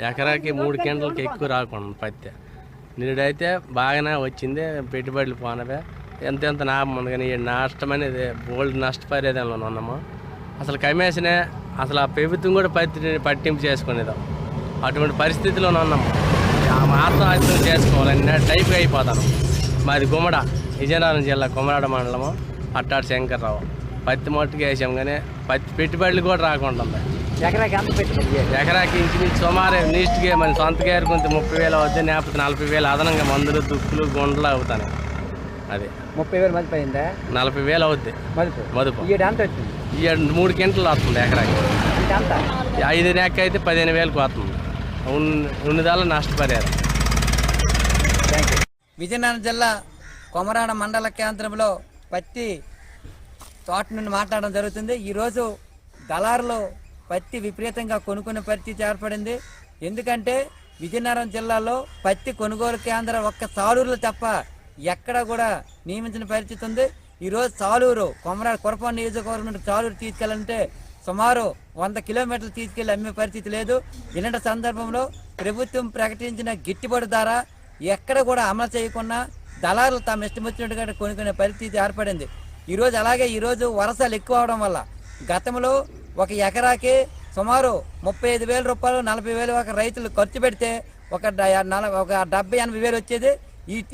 ఎకరాకి 3 క్వింటలకి ఎక్కువ రాకుండా పత్తి. నిరుడైతే బాగానే వచ్చింది, పెట్టుబడులు పోనవే ఎంత లాభం ఉంది. కానీ నష్టం అనేది బోల్డ్ నష్టపరిహారంలో ఉన్నాము. అసలు కమిషనే అసలు ఆ ప్రభుత్వం కూడా పత్తిని పట్టింపు చేసుకునేది అటువంటి పరిస్థితిలో ఉన్నాము. ఆత్మహత్యలు చేసుకోవాలని టైప్గా అయిపోతాను. మాది గుమ్మడ, విజయనగరం జిల్లా కుమరాడ మండలము, అట్టాడు శంకర్రావు. పత్తి మట్టుకు వేసాం కానీ పత్తి పెట్టుబడులు కూడా రాకుండా ఉంది. ఎకరాకి ఎంత పెట్టుబడి? ఎకరాకి ఇంచుమించు సుమారు నీస్ట్గా మన సొంతగా కొంత 30,000 అవుతుంది, లేకపోతే 40,000 అదనంగా మందులు, దుక్కులు, గుండలు అవుతాయి. అది 30,000 మదుపు అయిందా? 40,000 అవుద్ది మదుపు. ఎంత వచ్చింది? 3 క్వింటలు వస్తుంది ఎకరాకి. ఎంత? 5 నెక్క అయితే 15,000కి వస్తుంది. ఉన్నదాల నష్టపరిహారం. విజయనగరం జిల్లా కొమరాడ మండల కేంద్రంలో పత్తి తోట నుండి మాట్లాడడం జరుగుతుంది. ఈరోజు దళారులు పత్తి విపరీతంగా కొనుక్కునే పరిస్థితి ఏర్పడింది. ఎందుకంటే విజయనగరం జిల్లాలో పత్తి కొనుగోలు కేంద్రం ఒక్క సాలూరులో తప్ప ఎక్కడ కూడా నియమించిన పరిస్థితి ఉంది. ఈరోజు సాలూరు కురపాడు నియోజకవర్గం నుండి సాలూరు తీసుకెళ్ళాలంటే సుమారు 100 కిలోమీటర్లు తీసుకెళ్లి అమ్మే పరిస్థితి లేదు. ఇలాంటి సందర్భంలో ప్రభుత్వం ప్రకటించిన గిట్టుబాటు ధర ఎక్కడ కూడా అమలు చేయకుండా దళారులు తమ ఇష్టం వచ్చినట్టుగా కొనుక్కునే పరిస్థితి ఏర్పడింది. ఈరోజు వర్షాలు ఎక్కువ అవడం వల్ల గతంలో ఒక ఎకరాకి సుమారు 35,000 రూపాయలు, 40,000 ఒక రైతులు ఖర్చు పెడితే ఒక 70,000-80,000 వచ్చేది.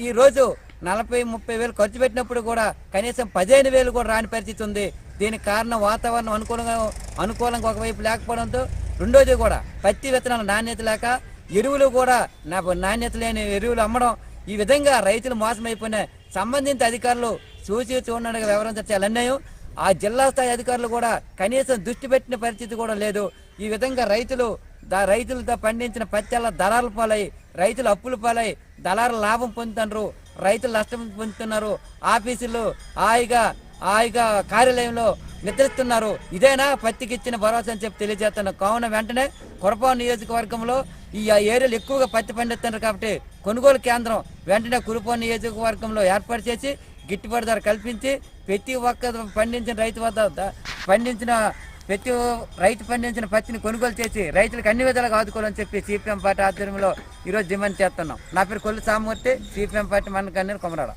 ఈ రోజు 40,000-30,000 ఖర్చు పెట్టినప్పుడు కూడా కనీసం 15,000 కూడా రాని పరిస్థితి ఉంది. దీనికి కారణం వాతావరణం అనుకూలంగా ఒకవైపు లేకపోవడంతో, రెండోది కూడా పత్తి విత్తనాల నాణ్యత లేక, ఎరువులు కూడా నాణ్యత లేని ఎరువులు అమ్మడం, ఈ విధంగా రైతులు మోసమైపోయినాయి. సంబంధిత అధికారులు చూడడానికి వ్యవహరించడం చాలా అన్యాయం. ఆ జిల్లా స్థాయి అధికారులు కూడా కనీసం దృష్టి పెట్టిన పరిస్థితి కూడా లేదు. ఈ విధంగా రైతులతో పండించిన పత్తి దళారుల పాలై, రైతులు అప్పుల పాలై, దళారులు లాభం పొందుతున్నారు, రైతులు నష్టం పొందుతున్నారు. ఆఫీసులు హాయిగా కార్యాలయంలో నిద్రిస్తున్నారు. ఇదేనా పత్తికి ఇచ్చిన భరోసా అని చెప్పి తెలియజేస్తున్నారు. కావున వెంటనే కురపాడు నియోజకవర్గంలో ఈ ఏరియాలు ఎక్కువగా పత్తి పండిస్తున్నారు కాబట్టి కొనుగోలు కేంద్రం వెంటనే కురపాడు నియోజకవర్గంలో ఏర్పాటు చేసి గిట్టుబాటు ధర కల్పించి ప్రతి ఒక్క పండించిన పత్తిని కొనుగోలు చేసి రైతులకు అన్ని విధాలుగా ఆదుకోవాలని చెప్పి సిపిఎం పార్టీ ఆధ్వర్యంలో ఈరోజు డిమాండ్ చేస్తున్నాం. నా పేరు కొల్లు సామూర్తి, సిపిఎం పార్టీ మండల కన్వీనర్ కొమరాడ.